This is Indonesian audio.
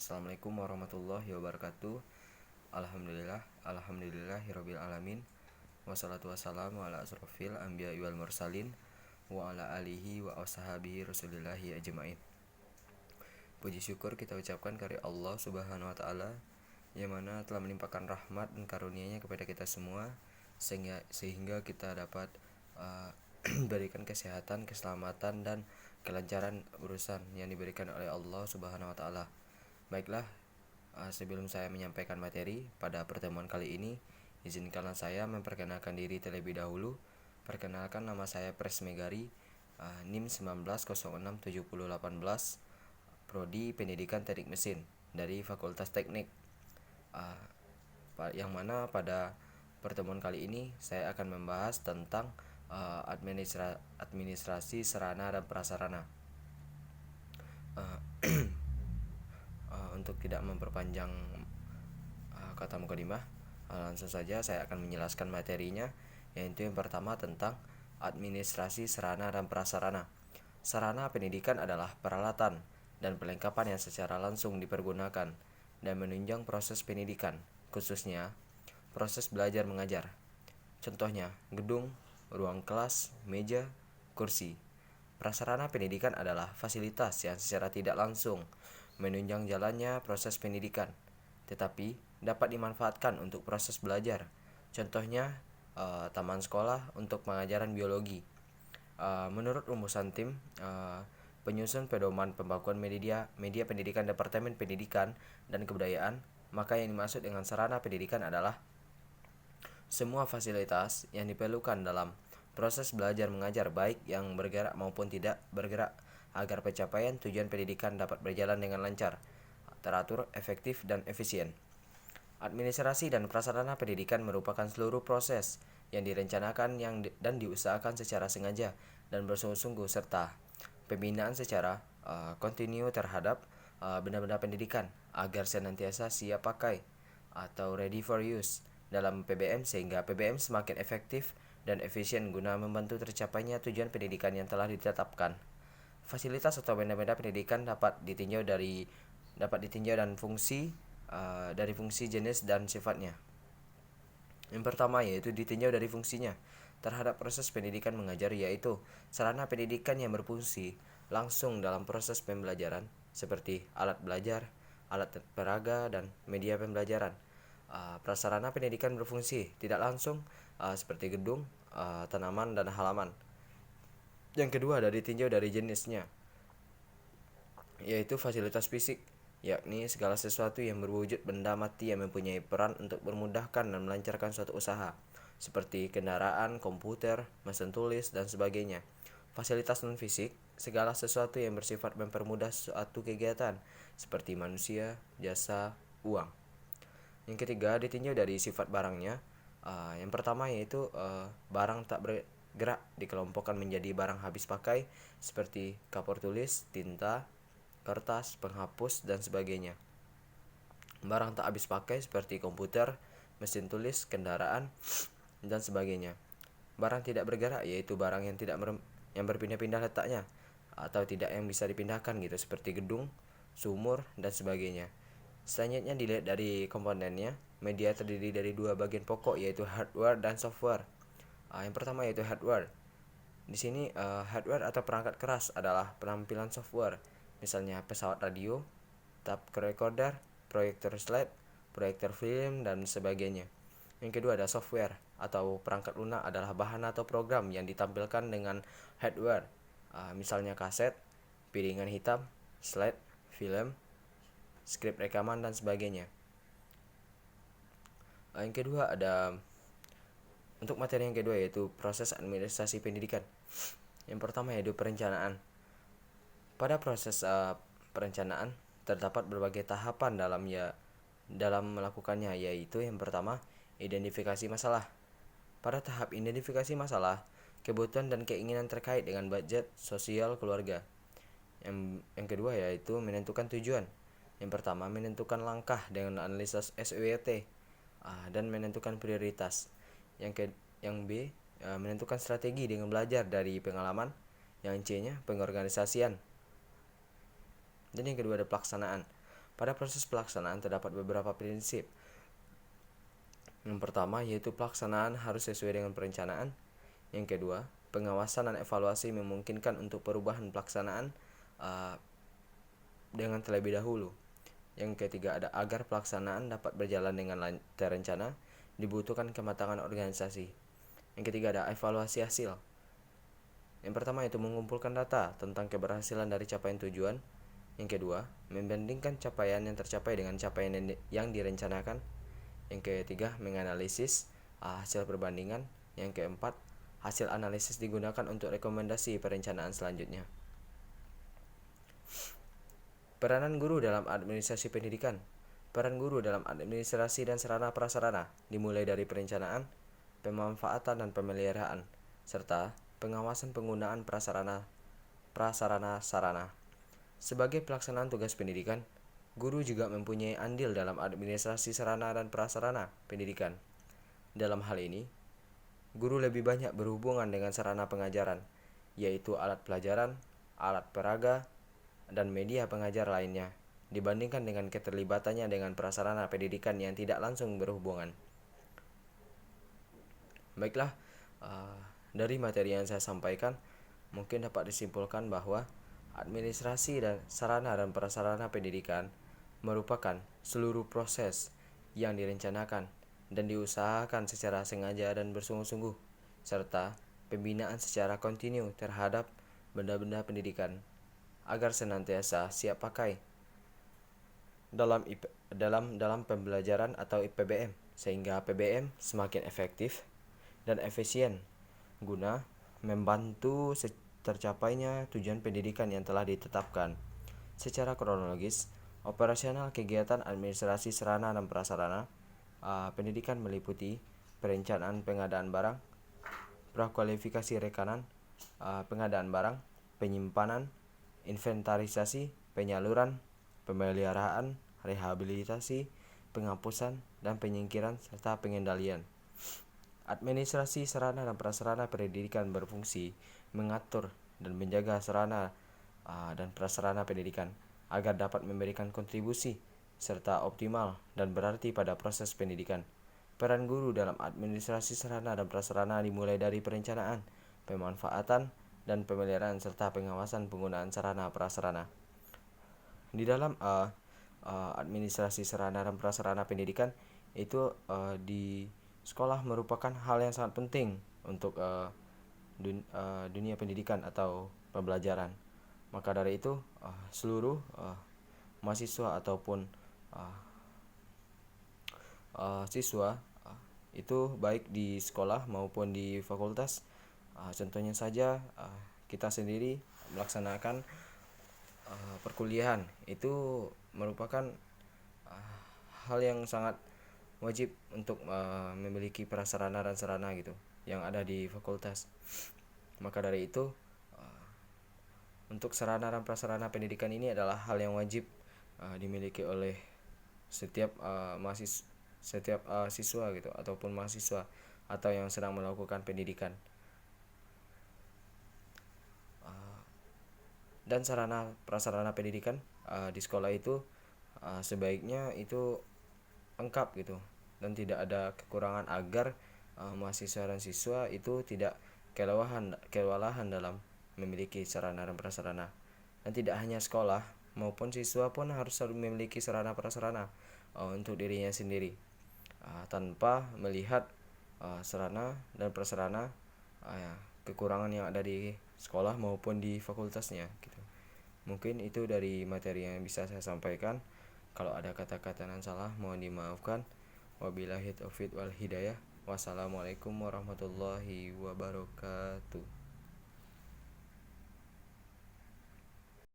Assalamualaikum warahmatullahi wabarakatuh. Alhamdulillahirabbil alamin. Wassalatu wassalamu ala asrofil anbiya'i wal mursalin wa ala alihi wa ashabihi rasulillahi ajmain. Puji syukur kita ucapkan kepada Allah Subhanahu wa taala yang mana telah melimpahkan rahmat dan karunia-Nya kepada kita semua sehingga kita dapat berikan kesehatan, keselamatan dan kelancaran urusan yang diberikan oleh Allah Subhanahu wa taala. Baiklah, sebelum saya menyampaikan materi pada pertemuan kali ini, izinkanlah saya memperkenalkan diri terlebih dahulu. Perkenalkan, nama saya Pres Megari, NIM 19067018, Prodi Pendidikan Teknik Mesin dari Fakultas Teknik. Yang mana pada pertemuan kali ini saya akan membahas tentang administrasi sarana dan prasarana. Untuk tidak memperpanjang kata mukadimah, langsung saja saya akan menjelaskan materinya, yaitu yang pertama tentang administrasi sarana dan prasarana. Sarana pendidikan adalah peralatan dan perlengkapan yang secara langsung dipergunakan dan menunjang proses pendidikan, khususnya proses belajar mengajar. Contohnya, gedung, ruang kelas, meja, kursi. Prasarana pendidikan adalah fasilitas yang secara tidak langsung menunjang jalannya proses pendidikan, tetapi dapat dimanfaatkan untuk proses belajar. Contohnya, taman sekolah untuk pengajaran biologi. Menurut rumusan tim penyusun pedoman pembakuan media pendidikan Departemen Pendidikan dan Kebudayaan, maka yang dimaksud dengan sarana pendidikan adalah semua fasilitas yang diperlukan dalam proses belajar mengajar, baik yang bergerak maupun tidak bergerak, agar pencapaian tujuan pendidikan dapat berjalan dengan lancar, teratur, efektif, dan efisien. Administrasi dan prasarana pendidikan merupakan seluruh proses yang direncanakan dan diusahakan secara sengaja dan bersungguh-sungguh, serta pembinaan secara kontinu terhadap benda-benda pendidikan agar senantiasa siap pakai atau ready for use dalam PBM, sehingga PBM semakin efektif dan efisien guna membantu tercapainya tujuan pendidikan yang telah ditetapkan. Fasilitas atau benda-benda pendidikan dapat ditinjau dan fungsi dari fungsi, jenis, dan sifatnya. Yang pertama yaitu ditinjau dari fungsinya terhadap proses pendidikan mengajar, yaitu sarana pendidikan yang berfungsi langsung dalam proses pembelajaran seperti alat belajar, alat peraga, dan media pembelajaran. Prasarana pendidikan berfungsi tidak langsung seperti gedung, tanaman, dan halaman. Yang kedua ada ditinjau dari jenisnya, yaitu fasilitas fisik, yakni segala sesuatu yang berwujud benda mati yang mempunyai peran untuk memudahkan dan melancarkan suatu usaha, seperti kendaraan, komputer, mesin tulis, dan sebagainya. Fasilitas non-fisik, segala sesuatu yang bersifat mempermudah suatu kegiatan, seperti manusia, jasa, uang. Yang ketiga ditinjau dari sifat barangnya. Yang pertama yaitu barang tak bergerak dikelompokkan menjadi barang habis pakai seperti kapur tulis, tinta, kertas, penghapus, dan sebagainya. Barang tak habis pakai seperti komputer, mesin tulis, kendaraan, dan sebagainya. Barang tidak bergerak yaitu barang yang berpindah-pindah letaknya atau tidak yang bisa dipindahkan gitu, seperti gedung, sumur, dan sebagainya. Selanjutnya dilihat dari komponennya. Media terdiri dari dua bagian pokok, yaitu hardware dan software. Yang pertama yaitu hardware. Di sini hardware atau perangkat keras adalah penampilan software, misalnya pesawat radio, tape recorder, proyektor slide, proyektor film, dan sebagainya. Yang kedua ada software atau perangkat lunak, adalah bahan atau program yang ditampilkan dengan hardware, misalnya kaset, piringan hitam, slide, film, skrip rekaman, dan sebagainya. Yang kedua ada untuk materi yang kedua yaitu proses administrasi pendidikan. Yang pertama yaitu perencanaan. Pada proses perencanaan terdapat berbagai tahapan dalam melakukannya, yaitu yang pertama identifikasi masalah. Pada tahap identifikasi masalah, kebutuhan dan keinginan terkait dengan budget sosial keluarga. Yang kedua yaitu menentukan tujuan. Yang pertama menentukan langkah dengan analisis SWOT dan menentukan prioritas. Yang B menentukan strategi dengan belajar dari pengalaman. Yang C-nya pengorganisasian. Dan yang kedua ada pelaksanaan. Pada proses pelaksanaan terdapat beberapa prinsip. Yang pertama yaitu pelaksanaan harus sesuai dengan perencanaan. Yang kedua, pengawasan dan evaluasi memungkinkan untuk perubahan pelaksanaan dengan terlebih dahulu. Yang ketiga, agar pelaksanaan dapat berjalan dengan terencana, dibutuhkan kematangan organisasi. Yang ketiga, ada evaluasi hasil. Yang pertama itu mengumpulkan data tentang keberhasilan dari capaian tujuan. Yang kedua, membandingkan capaian yang tercapai dengan capaian yang direncanakan. Yang ketiga, menganalisis hasil perbandingan. Yang keempat, hasil analisis digunakan untuk rekomendasi perencanaan selanjutnya. Peranan guru dalam administrasi pendidikan. Peran guru dalam administrasi dan sarana prasarana dimulai dari perencanaan, pemanfaatan dan pemeliharaan, serta pengawasan penggunaan prasarana sarana. Sebagai pelaksanaan tugas pendidikan, guru juga mempunyai andil dalam administrasi sarana dan prasarana pendidikan. Dalam hal ini, guru lebih banyak berhubungan dengan sarana pengajaran, yaitu alat pelajaran, alat peraga, dan media pengajar lainnya, dibandingkan dengan keterlibatannya dengan prasarana pendidikan yang tidak langsung berhubungan. Baiklah, dari materi yang saya sampaikan, mungkin dapat disimpulkan bahwa administrasi dan sarana dan prasarana pendidikan merupakan seluruh proses yang direncanakan dan diusahakan secara sengaja dan bersungguh-sungguh, serta pembinaan secara kontinu terhadap benda-benda pendidikan agar senantiasa siap pakai dalam pembelajaran atau PBM, sehingga PBM semakin efektif dan efisien guna membantu tercapainya tujuan pendidikan yang telah ditetapkan. Secara kronologis, operasional kegiatan administrasi sarana dan prasarana pendidikan meliputi perencanaan pengadaan barang, prakualifikasi rekanan, pengadaan barang, penyimpanan, inventarisasi, penyaluran, pemeliharaan, rehabilitasi, penghapusan, dan penyingkiran, serta pengendalian. Administrasi sarana dan prasarana pendidikan berfungsi mengatur dan menjaga sarana dan prasarana pendidikan agar dapat memberikan kontribusi serta optimal dan berarti pada proses pendidikan. Peran guru dalam administrasi sarana dan prasarana dimulai dari perencanaan, pemanfaatan, dan pemeliharaan serta pengawasan penggunaan sarana prasarana. Di dalam administrasi sarana dan prasarana pendidikan itu di sekolah merupakan hal yang sangat penting untuk dunia pendidikan atau pembelajaran. Maka dari itu seluruh mahasiswa ataupun siswa itu baik di sekolah maupun di fakultas, contohnya saja kita sendiri melaksanakan perkuliahan itu merupakan hal yang sangat wajib untuk memiliki prasarana dan sarana gitu yang ada di fakultas. Maka dari itu untuk sarana dan prasarana pendidikan ini adalah hal yang wajib dimiliki oleh setiap siswa gitu ataupun mahasiswa atau yang sedang melakukan pendidikan. Dan sarana prasarana pendidikan di sekolah itu sebaiknya itu lengkap gitu dan tidak ada kekurangan agar mahasiswa dan siswa itu tidak kewalahan dalam memiliki sarana dan prasarana. Dan tidak hanya sekolah maupun siswa pun harus memiliki sarana prasarana untuk dirinya sendiri tanpa melihat sarana dan prasarana kekurangan yang ada di sekolah maupun di fakultasnya gitu. Mungkin itu dari materi yang bisa saya sampaikan. Kalau ada kata-kata yang salah mohon dimaafkan. Wabillahi taufiq wal hidayah. Wassalamualaikum warahmatullahi wabarakatuh.